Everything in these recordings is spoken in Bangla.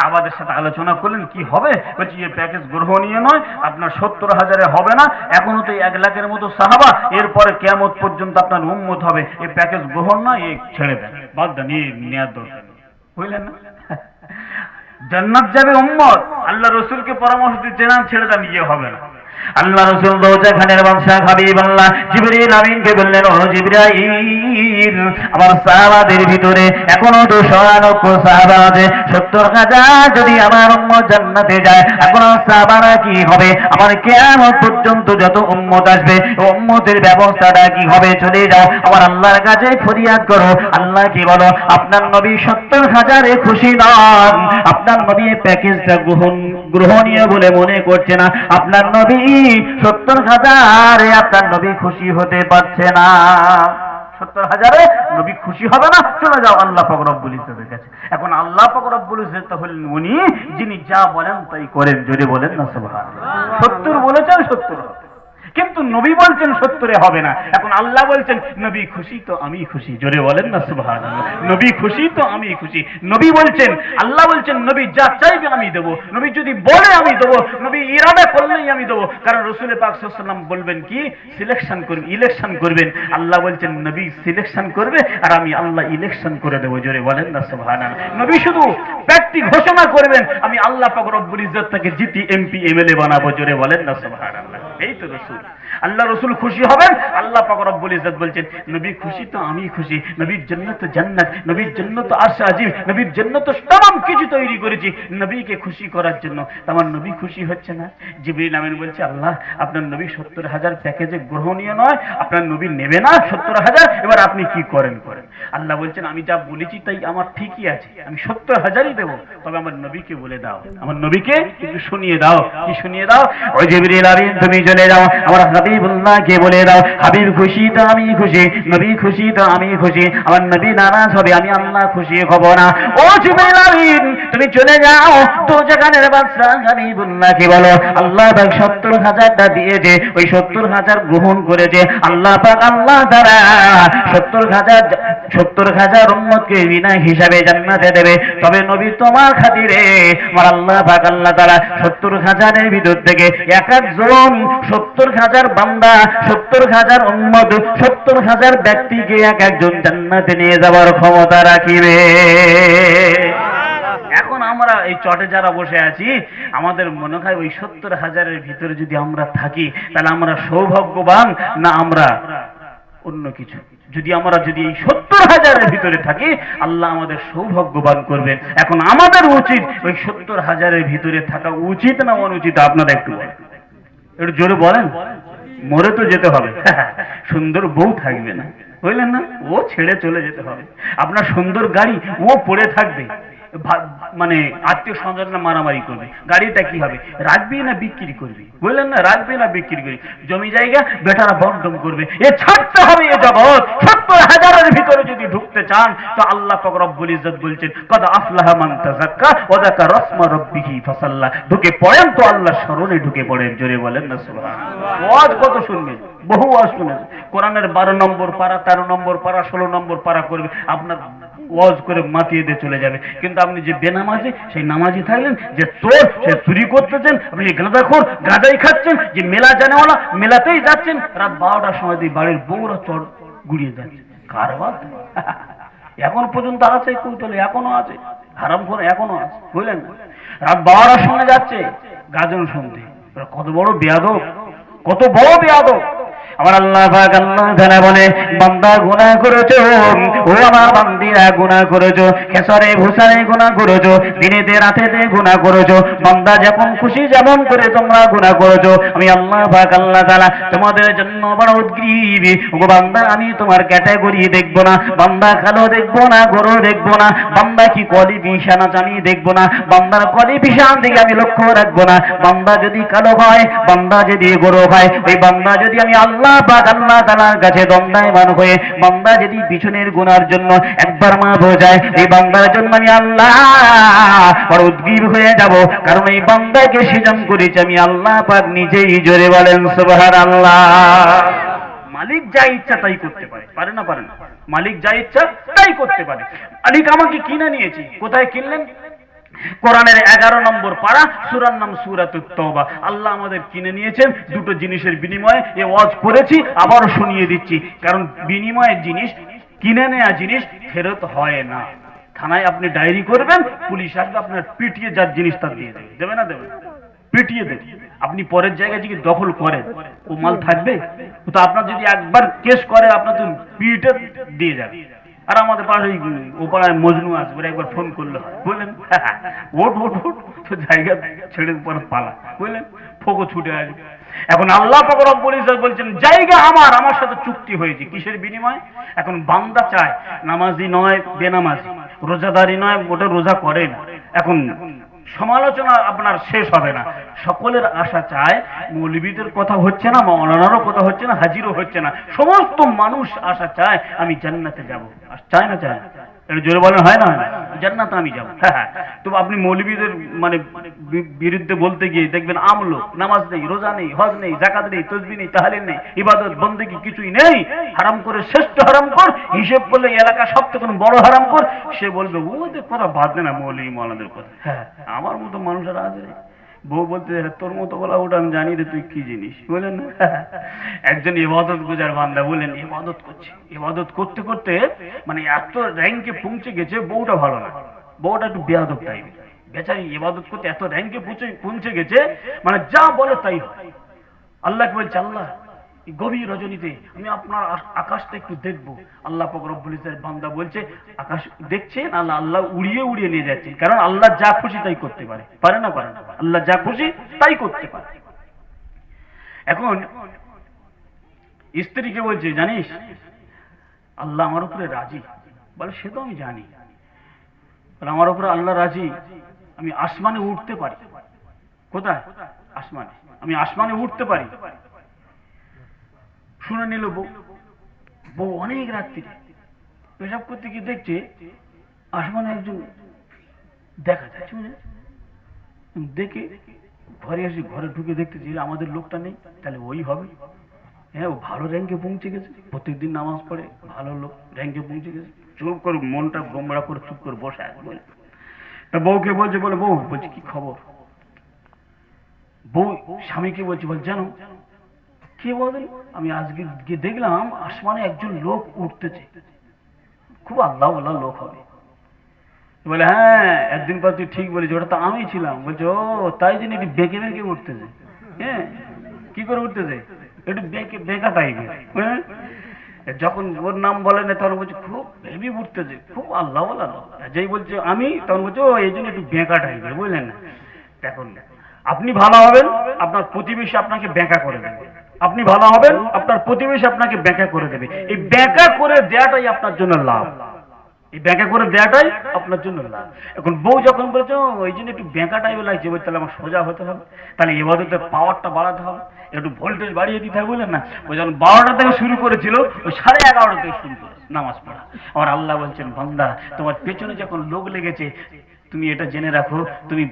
সাহাবাদের সাথে আলোচনা করলেন কি হবে, বলছি এই প্যাকেজ গ্রহণীয় নয়, আপনার 70,000-এ হবে না, এখনো তো 1 লাখের মতো সাহাবা, এরপরে কিয়ামত পর্যন্ত আপনার উম্মত হবে, এই প্যাকেজ গ্রহণ না, এই ছেড়ে দেন, বাদ দেন, এই নেওয়ার দরকার নেই, বুঝলেন না? জান্নাত যাবে উম্মত, আল্লাহ রসুলকে পরামর্শ দিচ্ছে না, ছেড়ে দেন, ইয়ে হবে না। আল্লাহ রাসূল দরজা খানের বাদশা হাবিবাল্লাহ জিবরিল আমিনকে বললেন, ও জিবরাইল, আমার সাহাবাদের ভিতরে এখনো তো 99 সাহাবা আছে, 70,000 যদি আমার উম্মত জান্নাতে যায়, এখন সাহাবারা কি হবে? আমার কিয়ামত পর্যন্ত যত উম্মত আসবে, উম্মতের ব্যবস্থাটা কি হবে? চলে যাও আমার আল্লাহর কাছে ফরিয়াদ করো। আল্লাহ কি বলো? আপনার নবী 70,000-এ খুশি নন, আপনার নবী প্যাকেজটা গ্রহণীয় বলে মনে করছে না, আপনার নবী 70,000-এ আপনার নবী খুশি হতে পারছে না, 70,000-এ নবী খুশি হবে না, চলে যাও আল্লাহ পাক রব্বুল ইজ্জতের কাছে। এখন আল্লাহ পাক রব্বুল ইজ্জত হলেন উনি যিনি যা বলেন তাই করেন, জোরে বলেন না সুবহানাল্লাহ। 70 বলেছেন 70 হবে, কিন্তু নবী বলছেন 70-এ হবে না। এখন আল্লাহ বলছেন নবী খুশি তো আমি খুশি, জোরে বলেন না সুবহানাল্লাহ। নবী খুশি তো আমি খুশি। নবী বলছেন, আল্লাহ বলছেন নবী যা চাইবে আমি দেব, নবী যদি বলে আমি দেব, নবী ইরাদা করলেই আমি দেব। কারণ রাসূল পাক সাল্লাল্লাহু আলাইহি ওয়াসাল্লাম বলবেন কি, সিলেকশন করবেন, ইলেকশন করবেন। আল্লাহ বলছেন নবী সিলেকশন করবে আর আমি আল্লাহ ইলেকশন করে দেব, জোরে বলেন না সুবহানাল্লাহ। নবী শুধু ব্যক্তি ঘোষণা করবেন, আমি আল্লাহ পাক রব্বুল ইজ্জত তাকে জিতি এমপি এমএলএ বানাবো, জোরে বলেন না সুবহানাল্লাহ। এই তো রাসূল, আল্লাহ রসুল খুশি হবেন, আল্লাহ পাক রব্বুল ইজ্জত বলছেন নবী খুশি তো আমি খুশি, নবীর জন্য তো জান্নাত, নবীর জন্য তো আরশ আজিম, নবীর জন্য তো तमाम কিছু তৈরি করেছি নবীকে খুশি করার জন্য। আমার নবী খুশি হচ্ছে না। জিবরিল আমিন বলছে, আল্লাহ আপনার নবী 70,000 প্যাকেজে গ্রহণীয় নয়, আপনার নবী নেবে না 70,000, এবার আপনি কি করেন করেন। আল্লাহ বলছেন আমি যা বলেছি তাই আমার ঠিকই আছে, আমি 70,000-ই দেবো, তবে আমার নবীকে বলে দাও, আমার নবীকে একটু শুনিয়ে দাও। কি শুনিয়ে দাও? ওই জিবরিল আমিন তুমি চলে যাও আমার হাবিবুল্লাহকে বলে দাও, হাবিব খুশি তো আমি খুশি, নবী খুশি তো আমি খুশি, আমার নবী নারাজ হবে আমি আল্লাহ খুশি হব না। ও জিবরিল আমিন তুমি চলে যাও, তো যেখানের বাদশা হাবিবুল্লাহকে বলো আল্লাহ পাক 70,000টা দিয়েছে, ওই 70,000 গ্রহণ করেছে আল্লাহ পাক, আল্লাহ তাআলা 70,000 উম্মতকে বিনা হিসাবে জান্নাতে দেবে। তবে নবী তোমার খাতিরে আমার আল্লাহ পাক আল্লাহ তাআলা 70,000-এর ভিতর থেকে এক একজন 70,000 বান্দা, 70,000 উম্মত, 70,000 ব্যক্তিকে এক একজন জান্নাতে নিয়ে যাওয়ার ক্ষমতা রাখিবে। এখন আমরা এই চটে যারা বসে আছি, আমাদের মনে হয় ওই 70,000-এর ভিতরে যদি আমরা থাকি তাহলে আমরা সৌভাগ্যবান না আমরা অন্য কিছু। যদি এই 70,000-এর ভিতরে থাকি আল্লাহ আমাদের সৌভাগ্যবান করবেন। এখন আমাদের উচিত ওই 70,000-এর ভিতরে থাকা উচিত না অনুচিত? আপনারা একটু জোরে বলেন। মরে তো যেতে হবে, সুন্দর বউ থাকবে না, বুঝলেন না, ও ছেড়ে চলে যেতে হবে। আপনার সুন্দর গাড়ি ও পড়ে থাকবে, মানে আত্মীয় স্বজনরা মারামারি করবে, গাড়িটা কি হবে? রাখবি না বিক্রি করবি? বুঝলেন না, রাখবি না বিক্রি করবি? জমি জায়গা বেটারা বন্টন করবে, এ ছাড়তে হবে এ জগৎ। 70,000-এর ভিতরে যদি ঢুকতে চান তো আল্লাহ পাক রব্বুল ইজ্জত বলছেন কদ আফলাহা মান তাযাক্কা ওয়া যাকারা রাসমা রাব্বিহি ফাসাল্লা। ঢুকে পড়েন তো আল্লাহর স্মরণে ঢুকে পড়েন, জোরে বলেন না সুবহানাল্লাহ। ওয়াজ কত শুনবেন, বহু ওয়াজ শুনেন, কোরআনের 12 নম্বর পারা, 13 নম্বর পারা, 16 নম্বর পারা করবে, আপনার ওয়াজ করে মাতিয়ে দিয়ে চলে যাবে। কিন্তু আপনি যে বেনামাজি, সেই নামাজি থাকলেন, যে চোর সে চুরি করতেছেন, আপনি গাঁজাখোর গাঁজাই খাচ্ছেন, যে মেলা জানেওয়ালা মেলাতেই যাচ্ছেন, রাত 12টার সময় দিয়ে বাড়ির বউরা চর গুড়িয়ে যাচ্ছে, কারবার এখন পর্যন্ত আছে কৌতলে, এখনো আছে, হারামখোর এখনো আছে, বুঝলেন না? রাত 12টার সময় যাচ্ছে গাজন শুনতে, কত বড় বেয়াদব, কত বড় বেয়াদব। আমার আল্লাহ পাক আল্লাহ তাআলা বলে বান্দা গুনাহ করেছো, ও আমার বান্দিরা গুনাহ করেছো, খেসারে ভুসারে গুনাহ করেছো, দিনেতে রাতেতে গুনাহ করেছো, বান্দা যখন খুশি যেমন করে তোমরা গুনাহ করেছো, আমি আল্লাহ পাক আল্লাহ তাআলা তোমাদের জন্য বড় উদ্গ্রীব। ও বান্দা আমি তোমার ক্যাটাগরি দেখবো না, বান্দা কালো দেখবো না, গোরো দেখবো না, বান্দা কি কোয়ালিফিকেশন আছে আমি দেখবো না, বান্দার কোয়ালিফিকেশন দিকে আমি লক্ষ্য রাখবো না। বান্দা যদি কালো হয়, বান্দা যদি গোরো হয়, ওই বান্দা যদি আমি আল্লাহ পাক আল্লাহ তাআলার কাছে দণ্ডায়মান হয়ে বান্দা যদি পিছনের গুনার জন্য একবার মাফ হয়ে যায়, এই বান্দার জন্য আমি আল্লাহ বড় উদ্গ্রীব হয়ে যাব, কারণ এই বান্দাকে সৃজন করেছি আমি আল্লাহ পাক নিজেই, জোরে বলেন সুবহানাল্লাহ। মালিক যা ইচ্ছা তাই করতে পারে, পারে না? পারে না। মালিক যা ইচ্ছা তাই করতে পারে। মালিক আমাকে কিনে নিয়েছি, কোথায় কিনলেন? কোরআনের 11 নম্বর পারা, সূরার নাম সূরাতুত তওবা। আল্লাহ আমাদের কিনে নিয়েছেন দুটো জিনিসের বিনিময়ে। এ ওয়াজ করেছি, আবারও শুনিয়ে দিচ্ছি, কারণ বিনিময়ের জিনিস, কিনে নেওয়া জিনিস ফেরত হয় না। থানায় আপনি ডায়েরি করবেন, পুলিশ আসবে আপনার পিটিয়ে যার জিনিস তার দিয়ে দেবে। দেবে না দেবে? পিটিয়ে দেবে। আপনি পরের জায়গায় যদি দখল করেন, ও মাল থাকবে তো? আপনার যদি একবার কেস করে, আপনার তো পিটে দিয়ে যাবে। আর আমাদের পাশে ও পাড়ায় মজনু আসবে, একবার ফোন করলে হয়, বুঝলেন? ওট ওট ওট, তো জায়গা ছেড়ে পরে পালা, বুঝলেন? ফোকো ছুটে আসবে। এখন আল্লাহ পাক রব্বুল ইজ্জত বলছেন, জায়গা আমার, আমার সাথে চুক্তি হয়েছে। কিসের বিনিময়? এখন বান্দা চায়, নামাজি নয় বেনামাজি, রোজাদারি নয়, ওটা রোজা করে না। এখন সমালোচনা আপনার শেষ হবে না। সকলের আশা চায়, মৌলবীদের কথা হচ্ছে না, মাওলানারও কথা হচ্ছে না, হাজিরও হচ্ছে না, সমস্ত মানুষ আশা চায় আমি জান্নাতে যাব। চায় না? চায়? এটা জোরে বলেন, হয় না? জান্নাতে আমি যাব। হ্যাঁ, তো আপনি মৌলবীদের মানে বিরুদ্ধে বলতে গিয়ে দেখবেন আমলো, নামাজ নেই, রোজা নেই, হজ নেই, যাকাত নেই, তাসবিহ নেই, তাহলিল নেই, ইবাদত বন্দেগী কিছুই নেই, হারাম করে শ্রেষ্ঠ হারাম কর, হিসেব করলে এলাকা সবথেকে বড় হারাম কর। সে বলবে ওদের কথা বাদ দে না, মৌলবী মাওলানাদের কথা। হ্যাঁ, আমার মতো মানুষেরা আছে। বউ বলতে, তোর মতো বলা ওটা আমি জানি রে, তুই কি জিনিস, বলেন না? একজন ইবাদত গুজার বান্দা বলেন, ইবাদত করছে, ইবাদত করতে করতে মানে এত র্যাঙ্কে পৌঁছে গেছে, বউটা ভালো না, বউটা একটু বেয়াদব টাইপের। বেচারি ইবাদত করতে এত র্যাঙ্কে পৌঁছে গেছে, মানে যা বলে তাই হয়। আল্লাহকে বলছে, আল্লাহ গভীর রজনীতে আমি আপনার আকাশটা একটু দেখবো। আল্লাহ পাক রব্বুল ইজ্জতের বান্দা বলছে, আকাশ দেখছেন? আল্লাহ আল্লাহ উড়িয়ে উড়িয়ে নিয়ে যাচ্ছে, কারণ আল্লাহ যা খুশি তাই করতে পারে। পারে না? পারে না? আল্লাহ যা খুশি তাই করতে পারে। এখন স্ত্রীকে বলছে, জানিস আল্লাহ আমার উপরে রাজি। বলে, সে তো আমি জানি। বলে, আমার উপরে আল্লাহ রাজি, আমি আসমানে উঠতে পারি। কোথায়? আসমানে। আমি আসমানে উঠতে পারি। শুনে নিল বউ। বউ অনেক রাত্রি পেশাব করতে গিয়ে দেখছে আসমানে একজন দেখা যাচ্ছে। দেখে ঘরে আসি, ঘরে ঢুকে দেখতেছি আমাদের লোকটা নেই, তাহলে ওই হবে। হ্যাঁ, ও ভালো র্যাঙ্কে পৌঁছে গেছে, প্রত্যেকদিন নামাজ পড়ে, ভালো লোক, র্যাঙ্কে পৌঁছে গেছে। চুপ করে মনটা গোমরা করে চুপ করে বসে আছে। বলে তা বউকে বলছে, বলে বউ, বলছি কি খবর? বউ স্বামীকে বলছে, বল জানো কি বলেন, আমি আজকে গিয়ে দেখলাম আসমানে একজন লোক উঠতেছে, খুব আল্লাহ আল্লাহ লোক হবে। বলে, হ্যাঁ একদিন পর তুই ঠিক বলিস, ওটা তো আমি ছিলাম। বলছে, ও তাই জন্য একটু বেঁকে বেঁকে উঠতেছে। হ্যাঁ, কি করে উঠতেছে? একটু বেঁকে বেঁকা টাইপের। হ্যাঁ, যখন ওর নাম বলে না তখন বলছে খুব হেভি উঠতেছে, খুব আল্লাহ আল্লাহ। যেই বলছে আমি, তখন বলছে ও এই জন্য একটু বেঁকা টাইপের, বুঝলেন না? দেখুন, আপনি ভালো হবেন, আপনার প্রতিবেশী আপনাকে বেঁকা করে দেবে। আপনি ভালো হবেন, আপনার প্রতিবেশী আপনাকে বেঁকা করে দেবে। এই বেঁকা করে দেওয়াটাই আপনার জন্য লাভ। এই বেঁকা করে দেওয়াটাই আপনার জন্য লাভ। এখন বউ যখন বলছে ওই জন্য একটু বেঁকা টাইপের লাগছে, বলছে তাহলে আমার সোজা হতে হবে, তাহলে ইবাদতের পাওয়ারটা বাড়াতে হবে, একটু ভোল্টেজ বাড়িয়ে দিতে হবে, বুঝলেন না? ওই যখন 12টা থেকে শুরু করেছিল, ওই 11:30 থেকে শুরু করে নামাজ পড়া। আর আল্লাহ বলছেন, বান্দা তোমার পেছনে যখন লোক লেগেছে, তুমি এটা জেনে রাখো, তুমি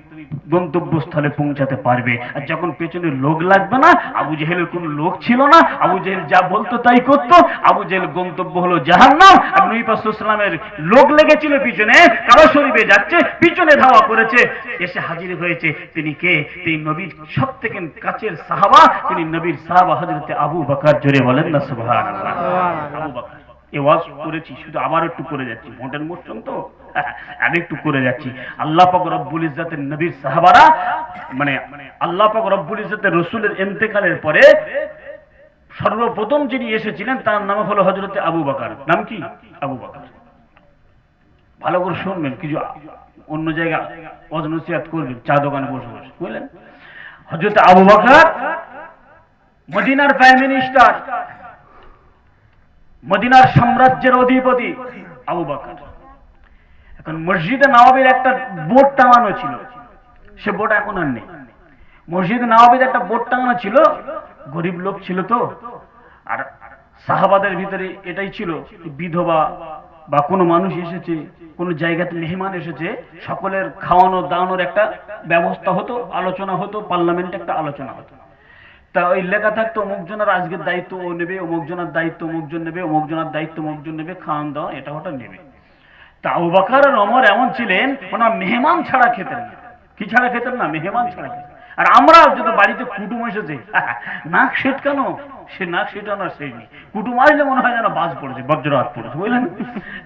গন্তব্যস্থলে পৌঁছাতে পারবে। আর যখন পেছনে লোক লাগবে না, আবু জেহেলের কোনো লোক ছিল না, আবু জেহেল যা বলতো তাই করতো। আবু জেহেল গন্তব্য হলো জাহান্নাম। আর নবী পাক সাল্লাল্লাহু আলাইহি ওয়াসাল্লামের লোক লেগেছিল পিছনে, কাবা শরীফে যাচ্ছে, পিছনে ধাওয়া করেছে, এসে হাজির হয়েছে। তিনি কে? তিনি নবীর সবথেকে কাছের সাহাবা, তিনি নবীর সাহাবা হযরতে আবু বকর। জোরে বলেন না সুবহানাল্লাহ। আবু বকর এই ওয়াজ করেছি, শুধু আবার একটু করে যাচ্ছি, ভোটের মৌসুম তো আর একটু করে যাচ্ছি। আল্লাহ পাক রব্বুল ইজ্জতের নবীর সাহাবারা, মানে আল্লাহ পাক রব্বুল ইজ্জতের রাসূলের ইন্তেকালের পরে সর্বপ্রথম যিনি এসেছিলেন তার নাম হলো হযরতে আবু বকর। নাম কি? আবু বকর। ভালো করে শুনবেন, কিছু অন্য জায়গা ওয়াজ নসিহত করবেন, চা দোকানে বসে বসে, বুঝলেন? হযরতে আবু বকর মদিনার প্রাইম মিনিস্টার, মদিনার সাম্রাজ্যের অধিপতি আবু বকর। এখন মসজিদে নববীর একটা বোর্ড টাঙানো ছিল, সে বোর্ড এখন আর নেই। মসজিদে নববীর একটা বোর্ড টাঙানো ছিল, গরিব লোক ছিল তো, আর সাহাবাদের ভিতরে এটাই ছিল, বিধবা বা কোনো মানুষ এসেছে, কোনো জায়গাতে মেহমান এসেছে, সকলের খাওয়ানো দাওয়ানোর একটা ব্যবস্থা হতো, আলোচনা হতো, পার্লামেন্টে একটা আলোচনা হতো। তা ওই লেখা থাকতো অমুক জনের আজকের দায়িত্ব ও নেবে, অমুক জনের দায়িত্ব অমুক জন নেবে, অমুক জনের দায়িত্ব অমুক জন নেবে, খাওয়ান দাওয়া এটা ওটা নেবে। তা আবু বকর আর ওমর এমন ছিলেন, ওনার মেহমান ছাড়া খেতেন না। কি ছাড়া খেতেন না? মেহমান ছাড়া খেতেন। আর আমরা যদি বাড়িতে কুটুম এসেছে, নাক সেটকানো, সে নাক সেটানো সেই নেই। কুটুম আসলে মনে হয় যেন বাজ পড়েছে, বজ্রপাত পড়েছে, বুঝলেন?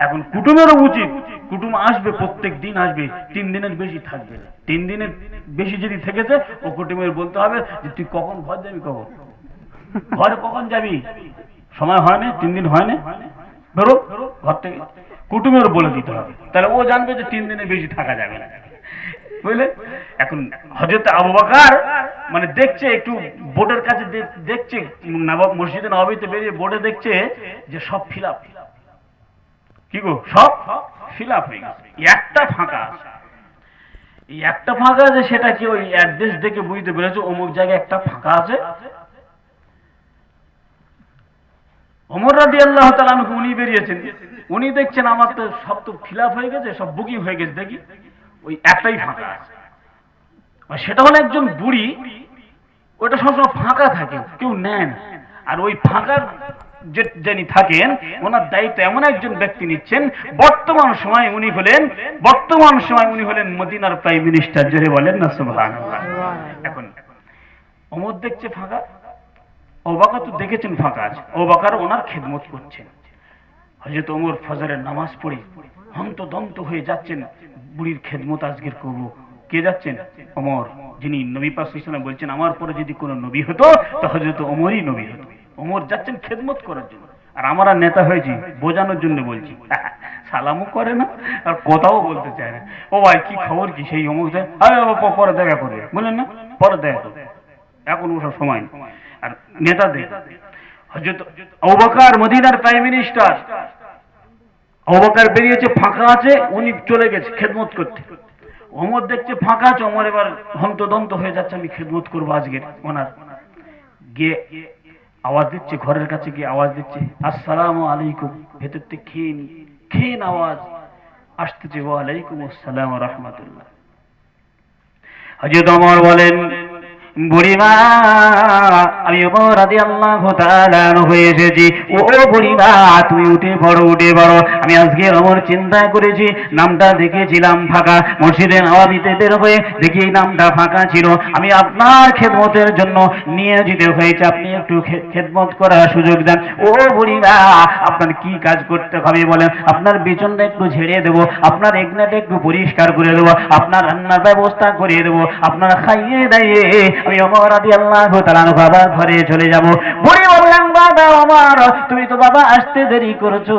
এখন কুটুমেরও উচিত, কুটুম আসবে, প্রত্যেক দিন আসবে, 3 দিনের বেশি থাকবে না। 3 দিনের বেশি যদি থেকেছে, ও কুটুমের বলতে হবে যে তুই কখন ঘর যাবি, কখন ঘরে কখন যাবি, সময় হয় না, 3 দিন হয় না, বেরো ঘর থেকে। কুটুমের বলে দিতে হবে, তাহলে ও জানবে যে 3 দিনের বেশি থাকা যাবে না, বুঝলে? এখন হযরত আবু বকর মানে দেখছে, একটু বোর্ডের কাছে দেখছে, মসজিদে নববীতে বেরিয়ে বোর্ডে দেখছে যে সব ফিল আপ। কি গো, সব ফিল আপ হয়ে গেছে, একটা ফাঁকা আছে। এই একটা ফাঁকা আছে, সেটা কি ওই অ্যাড্রেস দেখে বুঝতে পেরেছে অমুক জায়গায় একটা ফাঁকা আছে। ওমর রাদিয়াল্লাহু তাআলা আনহু উনি বেরিয়েছেন, উনি দেখছেন আমার তো সব তো ফিল আপ হয়ে গেছে, সব বুকিং হয়ে গেছে, দেখি ওই একটাই ফাঁকা আছে। সেটা হলো একজন বুড়ি, ওটা সবসময় ফাঁকা থাকে, কেউ নেন। আর ওই ফাঁকার যিনি থাকেন, ওনার দায়িত্ব এমন একজন ব্যক্তি নিচ্ছেন, বর্তমান সময় উনি হলেন মদিনার প্রাইম মিনিস্টার। জোরে বলেন না সুবহানাল্লাহ। এখন ওমর দেখছে ফাঁকা, আবু বকর তো দেখেছেন ফাঁকা আছে, আবু বকর ওনার খেদমত করছেন। হযরত ওমর ফজরের নামাজ পড়ে হন্তদন্ত হয়ে যাচ্ছেন, বুড়ির খেদমত আজকের করব। কে যাচ্ছেন? ওমর, যিনি নবী পাক সাল্লাল্লাহু আলাইহি ওয়াসাল্লাম বলছেন আমার পরে যদি কোনো নবী হতো তো হযরত ওমরই নবী হতো। ওমর যাচ্ছেন খেদমত করার জন্য। আর আমরা নেতা হয়েছি বোঝানোর জন্য বলছি, সালামও করে না আর কথাও বলতে চায় না। ও ভাই কি খবর, কি সেই অমুক পরে দেখা করবে, বলেন না, পরে দেখা করবে, এখন ওসব সময়। আর নেতাদের হযরত আবু বকর মদিনার প্রাইম মিনিস্টার, আবু বকর বেরিয়েছে, ফাঁকা আছে, উনি চলে গেছে খেদমত করতে। ওমর দেখছে ফাঁকা আছে, ওমর এবার হন্তদন্ত হয়ে যাচ্ছে, আমি খেদমত করবো আজকে ওনার। গিয়ে আওয়াজ দিচ্ছে, ঘরের কাছে গিয়ে আওয়াজ দিচ্ছে, আসসালামু আলাইকুম। ভেতর থেকে ক্ষীণ আওয়াজ আসতেছে, ওয়া আলাইকুম আসসালাম ওয়া রাহমাতুল্লাহ। হযরত ওমর বলেন, বুড়িমা, আমি ওমর রাদিয়াল্লাহু তাআলা আনহু এসেছি। ও বুড়িমা, তুমি উঠে পড়ো, উঠে পড়ো। আমি আজকে ওমর চিন্তা করেছি, নামটা দেখেছিলাম ফাঁকা, মসজিদে নববীতে বের হয়ে দেখি নামটা ফাঁকা ছিল। আমি আপনার খেদমতের জন্য নিয়োজিত হয়েছে, আপনি একটু খেদমত করার সুযোগ দেন। ও বুড়িমা, আপনার কি কাজ করতে হবে বলেন? আপনার বিছানাটা একটু ঝেড়ে দেবো, আপনার এগনাটা একটু পরিষ্কার করে দেবো, আপনার রান্নার ব্যবস্থা করে দেবো, আপনার খাইয়ে দাইয়ে আমি ওমর রাদিয়াল্লাহু তাআলা আনহু বাবার ঘরে চলে যাব। বুড়ি বললেন, বাবা ওমর, তুমি তো বাবা আসতে দেরি করেছো,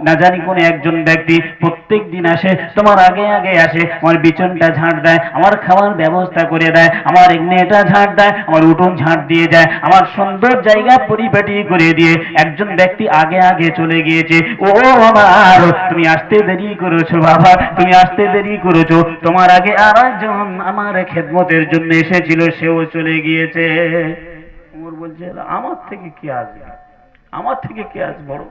না জানি কোন একজন ব্যক্তি প্রত্যেক দিন আসে, তোমার আগে আগে আসে, আমার বিছানাটা ঝাড় দেয়, আমার খাওয়ার ব্যবস্থা করে দেয়, আমার এগনেটা ঝাড় দেয়, আমার উঠোন ঝাড় দিয়ে যায়, আমার সুন্দর জায়গা পরিপাটি করে দিয়ে একজন ব্যক্তি আগে আগে চলে গিয়েছে। ও আমার, তুমি আসতে দেরি করেছো বাবা, তুমি আসতে দেরি করেছো, তোমার আগে আর একজন আমার খেদমতের জন্য এসেছিল, সেও চলে গিয়েছে। ওমর বলছে, আমার থেকে কি আসবে, আমার থেকে কে আজ বড়?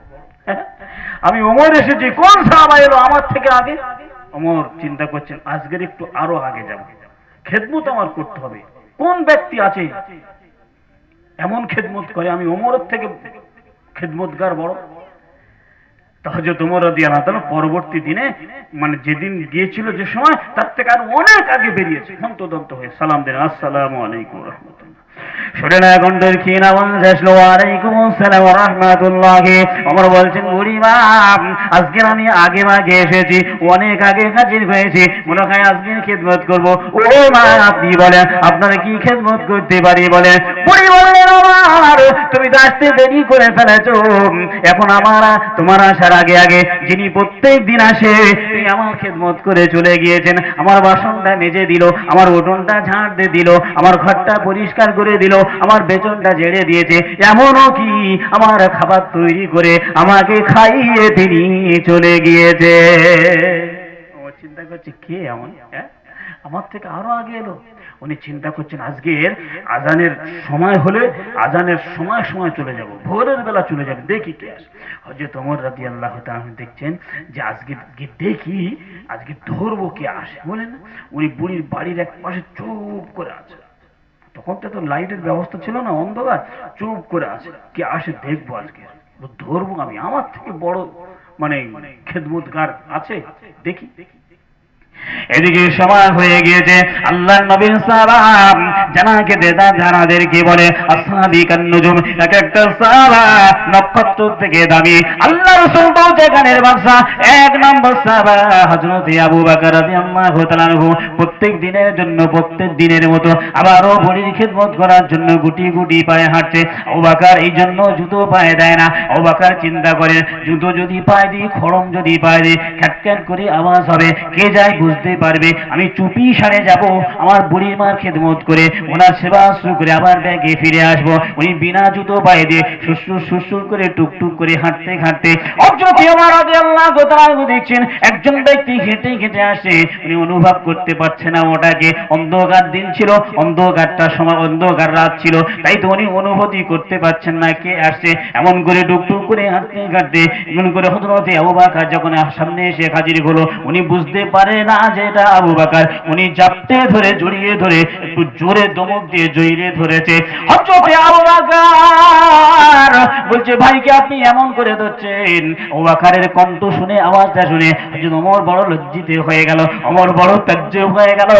আমি ওমর এসেছি, কোন সাহাবা এলো আমার থেকে আগে? ওমর চিন্তা করছেন, আজকের একটু আরো আগে যাব, খেদমত আমার করতে হবে। কোন ব্যক্তি আছে এমন খেদমত করে, আমি ওমরের থেকে খেদমতগার বড়। হযরত ওমর রাদিয়াল্লাহু তাআলা পরবর্তী দিনে, মানে যেদিন গিয়েছিল যে সময়, তার থেকে আর অনেক আগে বেরিয়েছে, হন্তদন্ত হয়ে সালাম দেন, আসসালামু আলাইকুম ওয়া রাহমাতুল্লাহ। শুনে না গন্ডের কি আওয়াজ আসলো, ওয়ালাইকুম আসসালাম ওয়া রাহমাতুল্লাহ। ওমর বলছেন, বুড়িমা, আজকে আমি আগে আগে এসেছি, অনেক আগে হাজির হয়েছি, মনে হয় আজকে খেদমত করব। ও মা, আপনি বলেন আপনারা কি খেদমত করতে পারি বলেন? বুড়ি বললেন, ওমর, তুমি তো আসতে দেরি করে ফেলেছো, এখন তোমার আসার আগে আগে যিনি প্রত্যেক দিন আসে, তিনি আমার খেদমত করে চলে গিয়েছেন, আমার বাসনটা মেজে দিল, আমার উঠোনটা ঝাড় দিয়ে দিল, আমার ঘরটা পরিষ্কার করে দিল, আমার বেতনটা ঝেড়ে দিয়েছে, এমনও কি আমার খাবার তৈরি করে আমাকে খাইয়ে তিনি চলে গিয়েছে। ও চিন্তা করছে, কে এমন আমার থেকে আরো আগে এলো? উনি চিন্তা করছেন, আজকের আজানের সময় হলে, আজানের সময় সময় চলে যাব, ভোরের বেলা চলে যাবে, দেখি কে আসে। হযরত ওমর রাদিয়াল্লাহু তাআলা দেখছেন যে আজকে দেখি, আজকে ধরবো কে আসে, বলেন না? উনি বুড়ির বাড়ির এক পাশে চুপ করে আছে, তখন তো লাইটের ব্যবস্থা ছিল না, অন্ধকার, চুপ করে আছে, কে আসে দেখবো, আজকে ধরবো আমি, আমার থেকে বড় মানে খেদমতগার আছে? দেখি। এদিকে সময় হয়ে গিয়েছে, আল্লাহ নবীর সাহাবাম জানাকে দেদা জানাদেরকে বলে আসহাবিকান নুজুম, এক একটা সাহাবা নক্ষত্র থেকে দামি। আল্লাহ রাসূল তো যেখানের বাদশা, এক নম্বর সাহাবা হযরত আবু বকর রাদিয়াল্লাহু তাআলা আনহু প্রত্যেক দিনের জন্য প্রত্যেক দিনের মতো আবারও বড়ির খেদমত করার জন্য গুটি গুটি পায়ে হাঁটছে। আবু বকর এই জন্য জুতো পায়ে দেয় না। আবু বকর চিন্তা করে জুতো যদি পায়ে দিই, খড়ম যদি পায়ে দিই, খ্যাট করে আওয়াজ হবে, কে যায় বুঝতে পারবে। আমি চুপি সারে যাব, আমার বুড়ির মার খেদমত করে ওনার সেবা শুরু করে আবার ব্যাগে ফিরে আসব। উনি বিনা জুতো পায়ে দিয়ে সুসুর সুসুর করে টুকটুক করে হাঁটতে হাঁটতে হযরত ওমর রাদিয়াল্লাহু তাআলা দেখছেন একজন ব্যক্তি হেঁটে হেঁটে আসে। উনি অনুভব করতে পারছে না ওটাকে, অন্ধকার দিন ছিল, অন্ধকারটা সময় অন্ধকার রাত ছিল, তাই তো উনি অনুভূতি করতে পারছেন না কে আসছে। এমন করে টুকটুক করে হাঁটতে হাঁটতে এমন করে হযরত আবু বকর যখন সামনে এসে হাজির হলো, উনি বুঝতে পারে না যে এটা আবু বকর। উনি জাপটে ধরে জড়িয়ে ধরে একটু জোরে দমক দিয়ে জড়িয়ে ধরেছে। হযরত আবু বকর বলছে ভাইকে আপনি এমন করে ধরছেন? আবু বকরের কণ্ঠ শুনে, আওয়াজটা শুনে হযরত ওমর বড় লজ্জিত হয়ে গেল, ওমর বড় তাজ্জব হয়ে গেল।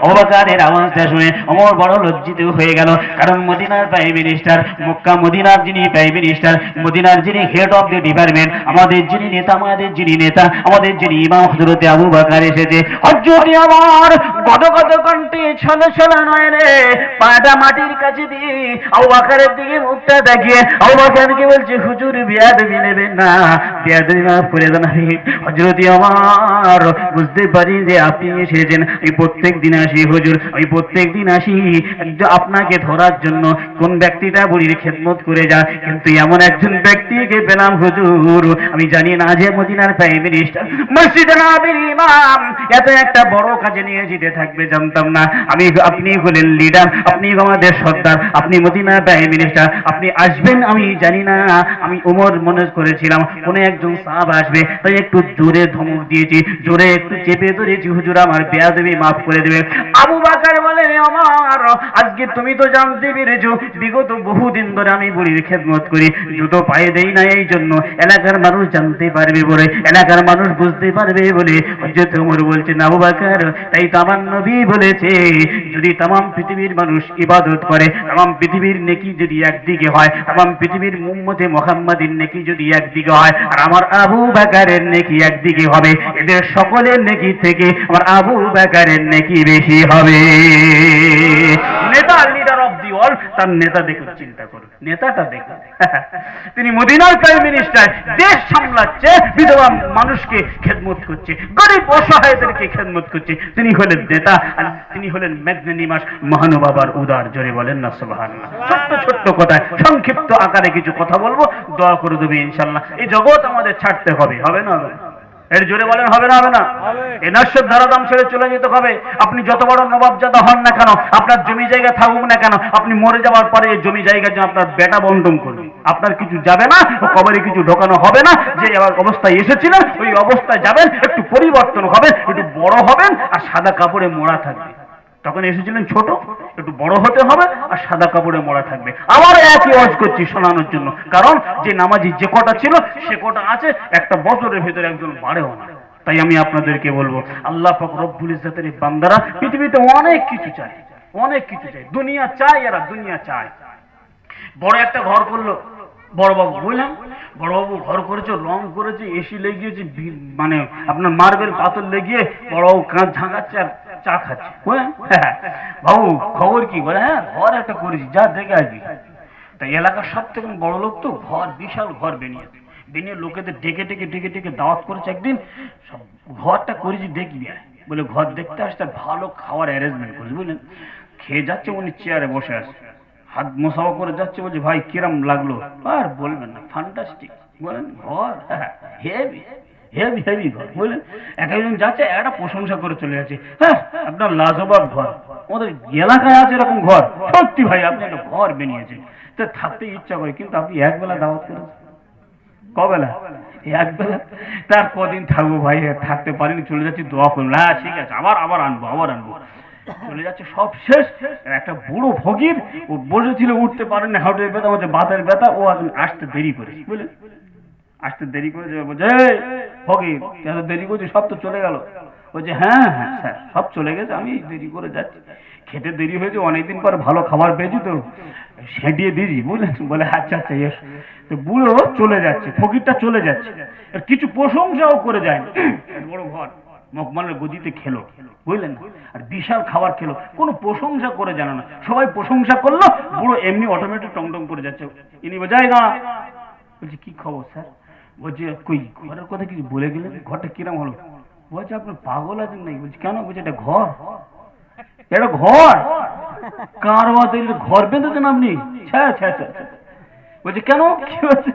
আবু বকরের আওয়াজটা শুনে ওমর বড় লজ্জিত হয়ে গেল, কারণ মদিনার প্রাইম মিনিস্টার, মক্কা মদিনার যিনি প্রাইম মিনিস্টার, মদিনার যিনি হেড অফ দি ডিপার্টমেন্ট, আমাদের যিনি নেতা, আমাদের যিনি নেতা, আমাদের যিনি ইমাম হযরত আবু বকর এসেছে। হযরত ওমর গদগদ কণ্ঠে ছলে ছলে নয় রে পাটা মাটির কাছে দিয়ে আবু বকরের দিকে মুখটা দেখিয়ে আবু বকরকে বলছে হুজুর বিয়াদবি নেবেন না, বিয়াদবি মাফ করে দেন। হযরত ওমর বুঝতে পারি যে আপনি এসেছেন, আমি প্রত্যেক দিন আসি হুজুর, আমি প্রত্যেক দিন আসি আপনাকে ধরার জন্য, কোন ব্যক্তিটা বুড়ির খেদমত করে যায়, কিন্তু এমন একজন ব্যক্তিকে পেলাম হুজুর, আমি জানি না যে মদিনার প্রাইম মিনিস্টার, মসজিদে নববীর ইমাম এত একটা বড় কাজে নিয়ে যেতে থাকবে জানতাম না। আপনি হলেন লিডার, আপনি আমাদের সর্দার, আপনি মদিনার প্রাইম মিনিস্টার, আপনি আসবেন আমি জানি না। আমি ওমর মনে করেছিলাম কোন একজন সাহাবা আসবে, তাই একটু জোরে ধমক দিয়েছি, জোরে একটু চেপে ধরেছি, হুজুর আমার বেয়াদবি মাফ করে দেবে। আবু বকর বলেন ওমর আজকে তুমি তো জানতে পেরেছো বিগত বহুদিন ধরে আমি বুড়ির খেদমত করি, জুতো পায়ে দেই না, এই জন্য এলাকার মানুষ জানতে পারবে বলে, এলাকার মানুষ বুঝতে পারবে বলে। হযরত ওমর বলছেন আবু বকর তাই তো আমার নবী বলেছে যদি तमाम পৃথিবীর মানুষ ইবাদত করে, तमाम পৃথিবীর নেকি যদি একদিকে হয়, तमाम পৃথিবীর উম্মতে মুহাম্মাদির নেকি যদি একদিকে হয়, আর আমার আবু বকরের নেকি একদিকে হবে, এদের সকলের নেকি থেকে আমার আবু বকরের নেকি বেশি হবে। নেতা, লিডার অফ দি ওয়ার্ল্ড, তার নেতা দেখুন, চিন্তা করুন, নেতাটা দেখুন, তিনি মদিনার প্রাইম মিনিস্টার, দেশ সামলাচ্ছে, বিধবা মানুষকে খেদমত করছে, গরিব অসহায়দেরকে খেদমত করছে, তিনি হলেন নেতা, আর তিনি হলেন ম্যাগনানিমাস, মহানুভাবার উদার। জোরে বলেন না সুবহানাল্লাহ। ছোট্ট ছোট্ট কথা, সংক্ষিপ্ত আকারে কিছু কথা বলবো, দোয়া করে দেবে ইনশাআল্লাহ। এই জগৎ আমাদের ছাড়তে হবে, হবে না? এর জোরে বলেন হবে না? হবে না? এই নশ্বর ধারাদাম ছেড়ে চলে যেতে হবে। আপনি যত বড় নবাবজাদা হন না কেন, আপনার জমি জায়গা থাকুক না কেন, আপনি মরে যাওয়ার পরে এই জমি জায়গা যে আপনার বেটা বন্টন করবে, আপনার কিছু যাবে না, কবরে কিছু ঢোকানো হবে না। যে অবস্থায় এসেছিলেন ওই অবস্থায় যাবেন, একটু পরিবর্তন হবে, একটু বড় হবেন, আর সাদা কাপড়ে মোড়া থাকবে। তখন এসেছিলেন ছোট, একটু বড় হতে হবে, আর সাদা কাপড়ে মোড়া থাকবে। আবার একই ওয়াজ করছি শোনানোর জন্য, কারণ যে নামাজি যে কটা ছিল সে কটা আছে, একটা বছরের ভিতরে একজন বাড়েও না। তাই আমি আপনাদেরকে বলবো, আল্লাহ পাক রব্বুল ইজ্জতের বান্দারা পৃথিবীতে অনেক কিছু চায়, অনেক কিছু চায়, দুনিয়া চায়, এরা দুনিয়া চায়। বড় একটা ঘর করলো বড়বাবু, বুঝলাম বড়বাবু ঘর করেছে, রং করেছে, এসি লেগিয়েছে, মানে আপনার মার্বেল পাথর লেগিয়ে বড়বাবু কাঁচ ঝাঁকাচ্ছে আর চা খাচ্ছে। বাবু খবর কি? বলে হ্যাঁ ঘর একটা করেছি, যা দেখে আসবি। তাই এলাকার সব থেকে বড় লোক তো, ঘর বিশাল ঘর বেনিয়েছে, বেনিয়ে লোকেদের ডেকে ডেকে ডেকে ডেকে দাওয়াত করেছে একদিন, সব ঘরটা করেছি দেখবি বলে ঘর দেখতে আসতে ভালো খাওয়ার অ্যারেঞ্জমেন্ট করেছি, বুঝলেন? খেয়ে যাচ্ছে, উনি চেয়ারে বসে আছে, হাত মোসাফা করে যাচ্ছে, বলছে ভাই কিরম লাগলো? আর বলবেন না, ফ্যান্টাস্টিক। বলেন ঘর হেভি হেভি হেভি ঘর, বুঝলেন? এক একজন যাচ্ছে একটা প্রশংসা করে চলে যাচ্ছে, হ্যাঁ আপনার লাজবাব ঘর, আমাদের এলাকায় আছে এরকম ঘর, সত্যি ভাই আপনি একটা ঘর বানিয়েছেন, তো থাকতে ইচ্ছা করে, কিন্তু আপনি একবেলা দাওয়াত করেছেন, কবেলা? একবেলা। তার কদিন থাকবো ভাই, থাকতে পারিনি, চলে যাচ্ছি, দোয়া করুন। হ্যাঁ ঠিক আছে, আবার আবার আনবো, আবার আনবো। চলে যাচ্ছে, সব শেষ। একটা বুড়ো ফকির, ও বসেছিল, উঠতে পারেন না, হাঁটুর ব্যথা, হচ্ছে বাতের ব্যথা, ও আসতে দেরি করে, বুঝলেন? আসতে দেরি করে যাবে, বলছে ফকির এত দেরি করছি, সব তো চলে গেল। বলছে হ্যাঁ হ্যাঁ স্যার সব চলে গেছে, আমি দেরি করে যাচ্ছি, খেতে দেরি হয়েছে, অনেকদিন পর ভালো খাবার পেয়েছি তো সেঁটিয়ে দিয়েছি বুঝলেন। বলে আচ্ছা আচ্ছা এস। তো বুড়ো চলে যাচ্ছে, ফকিরটা চলে যাচ্ছে, আর কিছু প্রশংসাও করে যায় না। বড় ঘর মকমালের গদিতে খেলো বুঝলেন, আর বিশাল খাবার খেলো, কোনো প্রশংসা করে জানো না, সবাই প্রশংসা করলো, বুড়ো এমনি অটোমেটিক টং টং করে যাচ্ছে। ইনি বোঝাই না, বলছি কি খবর স্যার? বলছে কই ঘরের কথা কিছু বলে গেলেন, ঘরটা কিরম হলো? বলছে আপনার পাগল আছেন নাকি? বলছি কেন? বলছে এটা ঘর, এটা ঘর কার ঘর বেঁধেছেন আপনি? বলছে কেন কি হচ্ছে?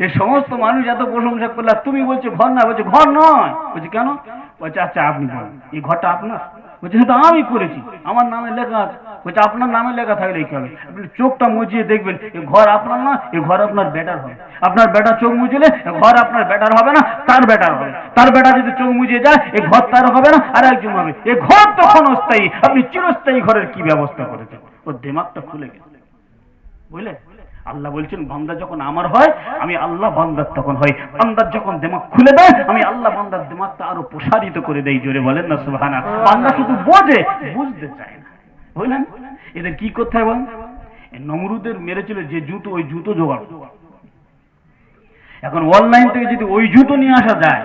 এই সমস্ত মানুষ এত প্রশংসা করলো, তুমি বলছো ঘর না? বলছে ঘর নয়। বলছে কেন? বলছে আচ্ছা আপনি বলেন এই ঘরটা আপনার? বলছে সেটা আমি করেছি, আমার নামে লেখা আছে। বলছে আপনার নামে লেখা থাকলে কি হবে? আপনি চোখটা মুজিয়ে দেখবেন, এই ঘর আপনার না, এই ঘর আপনার বেটার হবে। আপনার বেটা চোখ মুজিলে ঘর আপনার বেটার হবে না, তার বেটার হবে। তার বেটা যদি চোখ মুজিয়ে যায়, এই ঘর তার হবে না, আর একজন হবে। এই ঘর তখন অস্থায়ী, আপনি চিরস্থায়ী ঘরের কি ব্যবস্থা করেছেন? ওর দিমাগটা খুলে গেছে বুঝলে। আল্লাহ বলছেন বান্দা যখন আমার হয়, আমি আল্লাহ বান্দার তখন হয়। বান্দার যখন দিমাগ খুলে দেয়, আমি আল্লাহ বান্দার দিমাগটা আরো প্রসারিত করে দেই। জোরে বলেন না সুবহানাল্লাহ। বান্দা শুধু বোঝে, বুঝতে চায় না বুঝলেন। এদের কি করতে হয় বলেন? নমরুদের মেরেছিল যে জুতো, ওই জুতো জোগাড়। এখন অনলাইন থেকে যদি ওই জুতো নিয়ে আসা যায়,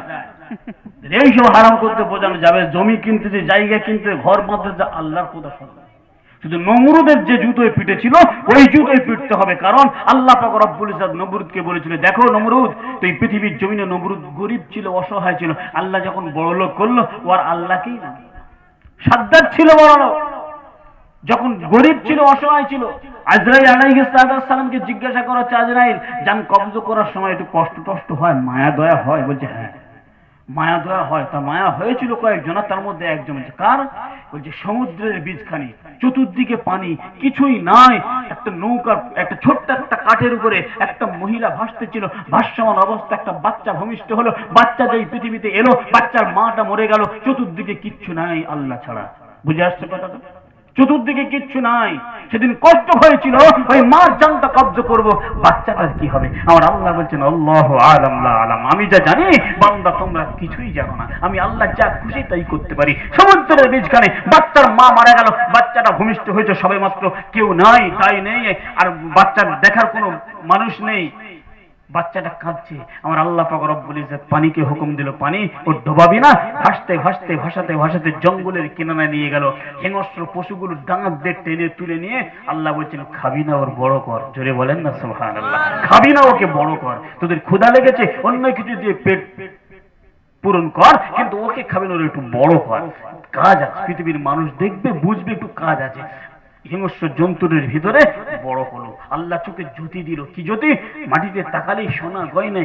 এইসব হারাম করতে বোঝানো যাবে। জমি কিনতে, যে জায়গা কিনতে, ঘর বাঁধতে, যা আল্লাহর কথা শোনা। শুধু নমরুদের যে জুতোয় পিটে ছিল, ওই জুতোয় পিটতে হবে। কারণ আল্লাহ পাক রব্বুল ইজ্জত নমরুদকে বলেছিল, দেখো নমরুদ, তুই পৃথিবীর জমিনে, নমরুদ গরিব ছিল, অসহায় ছিল, আল্লাহ যখন বড়লোক করলো, ও আর আল্লাহকেই না। সাদ্দাত ছিল বড়লোক, যখন গরিব ছিল, অসহায় ছিল। আজরাইল আলাইহিস সালামকে জিজ্ঞাসা করা হচ্ছে, আজরাইল জান কবজ করার সময় একটু কষ্ট টষ্ট হয়, মায়া দয়া হয়? বলছে হ্যাঁ মায়া দয়া হয়। তা মায়া হয়েছিল কয়েকজন, তার মধ্যে একজন হচ্ছে কার? বলছে সমুদ্রের বীজখানি, চতুর্দিকে পানি, কিছুই নাই, একটা নৌকার একটা ছোট্ট একটা কাঠের উপরে একটা মহিলা ভাসতে ছিল, ভাসমান অবস্থা একটা বাচ্চা ভূমিষ্ঠ হলো, বাচ্চা যেই পৃথিবীতে এলো, বাচ্চার মাটা মরে গেল, চতুর্দিকে কিচ্ছু নাই আল্লাহ ছাড়া। বুঝে আসছে কথাটা? চতুর্দিকে কিচ্ছু নাই। সেদিন কষ্ট হয়েছিল, ওই মার জানটা কবজ করব, বাচ্চাটার কি হবে? আমার আল্লাহ বলছেন আল্লাহু আ'লাম লা আ'লাম, আমি যা জানি বান্দা তোমরা কিছুই জানো না, আমি আল্লাহ যা খুশি তাই করতে পারি। সমুদ্রের বীজখানে বাচ্চার মা মারা গেল, বাচ্চাটা ভূমিষ্ঠ হয়েছে সবে মাত্র, কেউ নাই, তাই নেই, আর বাচ্চার দেখার কোনো মানুষ নেই, বাচ্চাটা কাঁদছে। আমার আল্লাহ পাক রব্বুল ইজ্জত পানিকে হুকুম দিল, পানি ও ডোবাবি না। ভাসতে ভাসতে ভাসাতে ভাসাতে জঙ্গলের কিনারায় নিয়ে গেল। হিংস্র পশুগুলো ডাঙাত দিয়ে টেনে তুলে নিয়ে আল্লাহ বলছেন খাবি না, ওর বড় কর। জোরে বলেন না সুবহানাল্লাহ। খাবি না, ওকে বড় কর। তোদের ক্ষুধা লেগেছে, অন্য কিছু দিয়ে পেট পূরণ কর, কিন্তু ওকে খাবি না, ওর একটু বড় কর। কাজ আছে, পৃথিবীর মানুষ দেখবে বুঝবে, একটু কাজ আছে। হিংস্র জন্তুর ভিতরে বড় হলো। আল্লাহ চোখে জ্যোতি দিল। কি জ্যোতি? মাটিতে তাকালেই সোনা গয়না